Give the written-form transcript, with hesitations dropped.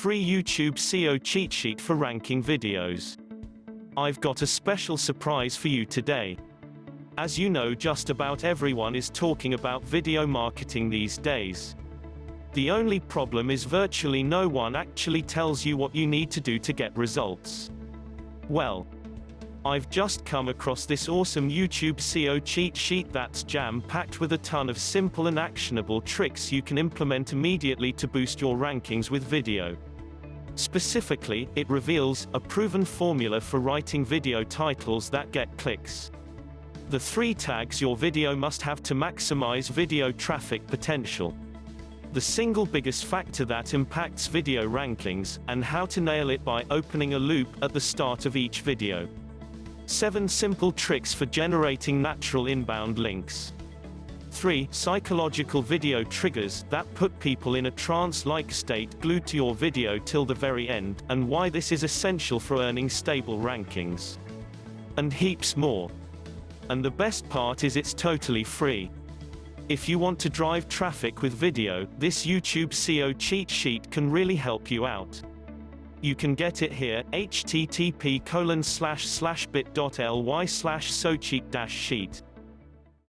free YouTube SEO cheat sheet for ranking videos. I've got a special surprise for you today. As you know, just about everyone is talking about video marketing these days. The only problem is virtually no one actually tells you what you need to do to get results. Well, I've just come across this awesome YouTube SEO cheat sheet that's jam-packed with a ton of simple and actionable tricks you can implement immediately to boost your rankings with video. Specifically, it reveals a proven formula for writing video titles that get clicks. The 3 tags your video must have to maximize video traffic potential. The single biggest factor that impacts video rankings, and how to nail it by opening a loop at the start of each video. 7 simple tricks for generating natural inbound links. 3 psychological video triggers that put people in a trance-like state glued to your video till the very end, and why this is essential for earning stable rankings. And heaps more. And the best part is it's totally free. If you want to drive traffic with video, this YouTube SEO cheat sheet can really help you out. You can get it here, http://bit.ly/socheat-sheet.